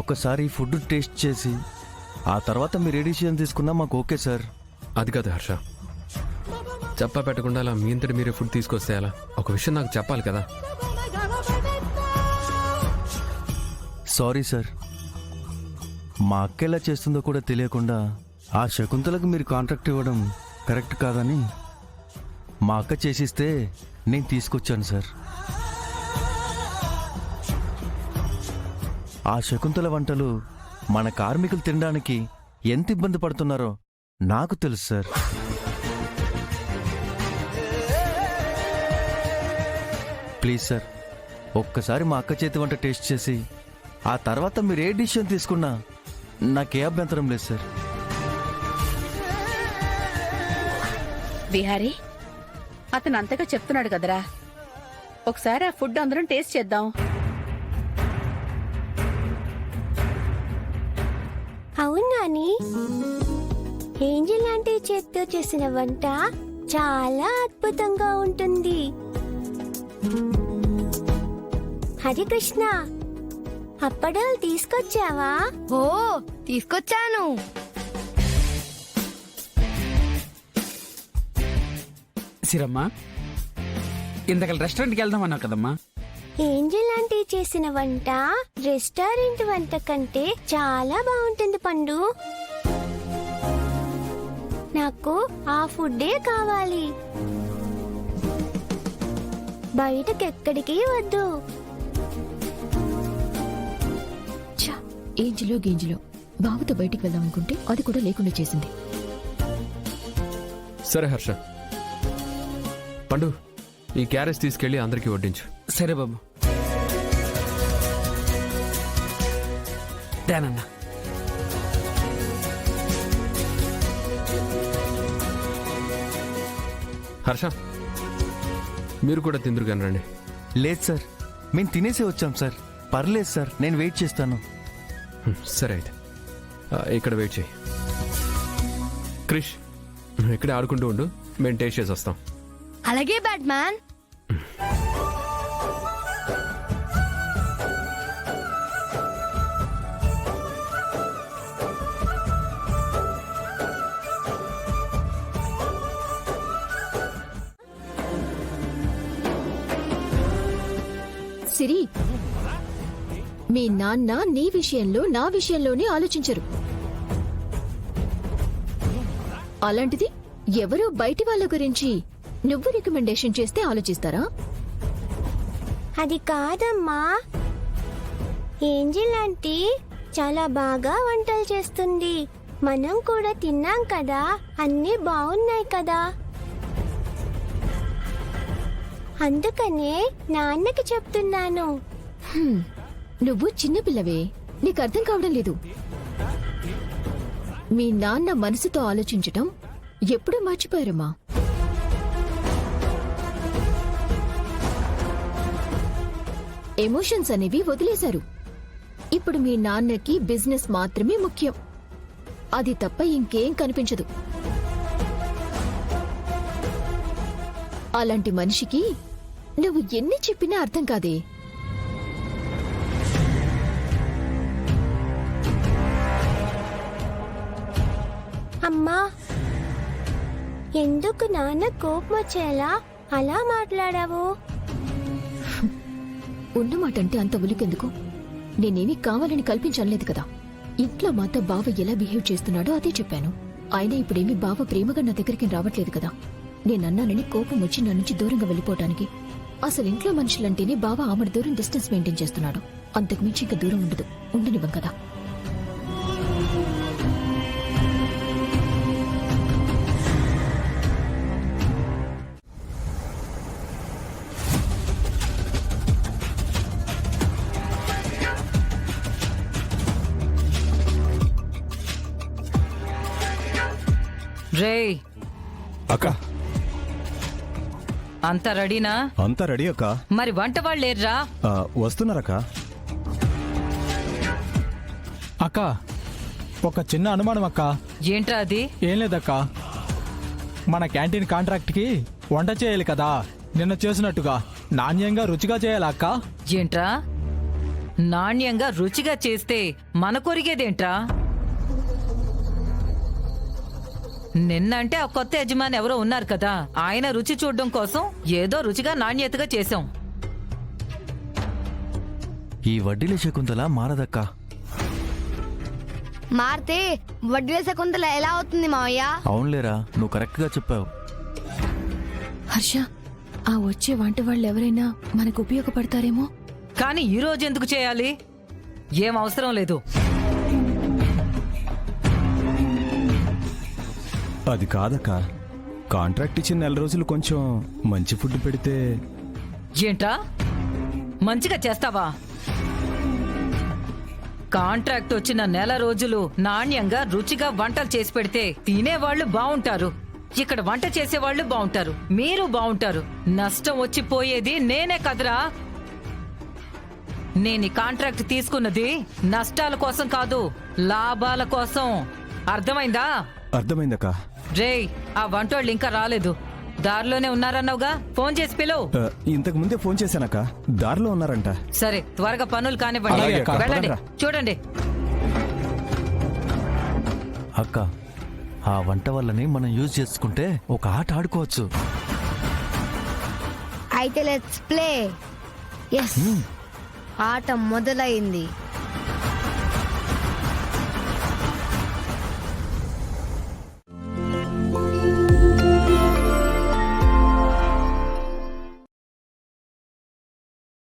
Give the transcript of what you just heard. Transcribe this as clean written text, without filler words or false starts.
ఒక్కసారి food taste చేసి ఆ తర్వాత మీరు ఏ డిసిషన్ తీసుకున్నా మాకు ఓకే సార్. అది కాదు హర్ష, చెప్పా పెట్టకుండా అలా మీ ఇంతటి మీరే ఫుడ్ తీసుకొస్తే అలా? ఒక విషయం నాకు చెప్పాలి కదా. సారీ సార్, మా అక్క ఎలా చేస్తుందో కూడా తెలియకుండా ఆ శకుంతలకు మీరు కాంట్రాక్ట్ ఇవ్వడం కరెక్ట్ కాదని మా అక్క చేసిస్తే నేను తీసుకొచ్చాను సార్. ఆ శకుంతల వంటలు మన కార్మికులు తినడానికి ఎంత ఇబ్బంది పడుతున్నారో నాకు తెలుసు సార్. ప్లీజ్ సార్, ఒక్కసారి మా అక్క చేతి వంట టేస్ట్ చేసి ఆ తర్వాత మీరు ఏ డిసిషన్ తీసుకున్నా నాకే అభ్యంతరం లేదు సార్. విహారీ, అతను అంతగా చెప్తున్నాడు కదరా, ఒకసారి ఆ ఫుడ్ అందరం టేస్ట్ చేద్దాం. అవునాని, ఏంజల్ ఆంటీ చేత్తో చేసిన వంట చాలా అద్భుతంగా ఉంటుంది. హరికృష్ణ, అప్పడాలు తీసుకొచ్చావా? ఓ తీసుకొచ్చాను. సిరమ్మా, ఇంతకల్ రెస్టారెంట్కి వెళ్దామన్నావు కదమ్మా. ఏంజల్ ఆంటీ చేసిన వంట రెస్టారెంట్ వంట కంటే చాలా బాగుంటుంది పండు. నాకు ఆ ఫుడ్డే కావాలి, బయటకెక్కడికి వద్దు. ఏంజిలో గేంజిలో బాబుతో బయటికి వెళ్దాం అనుకుంటే అది కూడా లేకుండా చేసింది. సరే హర్ష, పండు ఈ క్యారెట్స్ తీసుకెళ్లి అందరికీ వడ్డించు. సరే బాబు. దానన్నా, హర్ష మీరు కూడా తిందురు కానీ రండి. లేదు సార్, మేము తినేసే వచ్చాం సార్. పర్లేదు సార్, నేను వెయిట్ చేస్తాను. సరే అయితే ఇక్కడ వెయిట్ చేయి. క్రిష్, నువ్వు ఇక్కడే ఆడుకుంటూ ఉండు, మేము టేస్ట్ చేసి వస్తాం. అలాగే బ్యాట్మ్యాన్. సిరి, మీ నాన్న నీ విషయంలో నా విషయంలోనే ఆలోచించరు. అలాంటిది ఎవరో బయటి వాళ్ళ గురించి నువ్వు రికమెండేషన్ చేస్తే ఆలోచిస్తారా? అది కాదమ్మా, ఏంజల్ ఆంటీ చాలా బాగా వంటలు చేస్తుంది. మనం కూడా తిన్నాం కదా, అన్నీ బాగున్నాయి కదా. అందుకనే నాన్నకి చెప్తున్నాను. నువ్వు చిన్నపిల్లవే, నీకు అర్థం కావడం లేదు. మీ నాన్న మనసుతో ఆలోచించటం ఎప్పుడూ మర్చిపోయారమ్మా. ఎమోషన్స్ అనేవి వదిలేశారు. ఇప్పుడు మీ నాన్నకి బిజినెస్ మాత్రమే ముఖ్యం, అది తప్ప ఇంకేం కనిపించదు. అలాంటి మనిషికి నువ్వు ఎన్ని చెప్పినా అర్థం కాదే. అమ్మా, ఎందుకు నాన్న కోపం వచ్చేలా అలా మాట్లాడావు? ఉన్నమాటంటే అంత ఉలికెందుకు? నేనేమీ కావాలని కల్పించలేదు కదా. ఇంట్లో మాతో బావ ఎలా బిహేవ్ చేస్తున్నాడో అదే చెప్పాను. అయినా ఇప్పుడేమీ బావ ప్రేమగా నా దగ్గరికి రావట్లేదు కదా. నేనన్నానని కోపం వచ్చి నా నుంచి దూరంగా వెళ్ళిపోవటానికి. అసలు ఇంట్లో మనుషులంటేనే బావ ఆమె దూరం డిస్టెన్స్ మెయింటైన్ చేస్తున్నాడు. అంతకు మించి ఇంకా దూరం ఉండదు, ఉండనివ్వం కదా. రే అక్క, అంతా రెడీనా? అంతా రెడీ అక్క. మరి వంట వాళ్ళు లేర్రా? వస్తున్నారక్క. అక్క, ఒక చిన్న అనుమానం అక్క. ఏంట్రా అది? ఏం లేదక్క, మన క్యాంటీన్ కాంట్రాక్ట్కి వంట చేయాలి కదా. నిన్న చేసినట్టుగా నాణ్యంగా రుచిగా చేయాలా అక్క? ఏంట్రా నాణ్యంగా రుచిగా చేస్తే మన కొరిగేదేంట్రా? నిన్నంటే ఆ కొత్త యజమాని ఎవరో ఉన్నారు కదా, ఆయన రుచి చూడడం కోసం ఏదో రుచిగా నాణ్యతగా చేశాం. ఈ వడ్డీల శకుంతల మారదక్క. మారితే వడ్డీ శకుంతల ఎలా అవుతుంది మావయ్య? అవునులేరా, నువ్వు కరెక్ట్గా చెప్పావు. హర్ష, ఆ వచ్చే వంట వాళ్ళు ఎవరైనా మనకు ఉపయోగపడతారేమో. కానీ ఈ రోజు ఎందుకు చేయాలి? ఏం అవసరం లేదు. అది కాదక్క, కాంట్రాక్ట్ ఇచ్చిన 4 రోజులు కొంచెం మంచి ఫుడ్ పెడితే. ఏంట్రా, మంచిగా చేస్తావా? కాంట్రాక్ట్ వచ్చిన 1 రోజులు నాణ్యంగా రుచిగా వంటలు చేసి పెడితే తినేవాళ్లు బావుంటారు, ఇక్కడ వంట చేసేవాళ్లు బావుంటారు, మీరు బావుంటారు. నష్టం వచ్చి పోయేది నేనే కదరా. నేను ఈ కాంట్రాక్ట్ తీసుకున్నది నష్టాల కోసం కాదు, లాభాల కోసం. అర్థమైందా? అర్థమైందక్క. రేయ్, ఆ వంటోళ్ళు ఇంకా రాలేదు, దారిలోనే ఉన్నారన్నావుగా, ఫోన్ చేసి పిలువు. ఇంతకు ముందే ఫోన్ చేశానక్క, దారిలో ఉన్నారంట. సరే, త్వరగా పనులు కానివ్వండి. అలాగే అక్క, వెళ్ళండి, పదండ్రా. చూడండి. అక్క, ఆ వంట వాళ్ళని మనం యూజ్ చేసుకుంటే ఒక ఆట ఆడుకోవచ్చు. అయితే లెట్స్ ప్లే. ఎస్, ఆట మొదలైంది.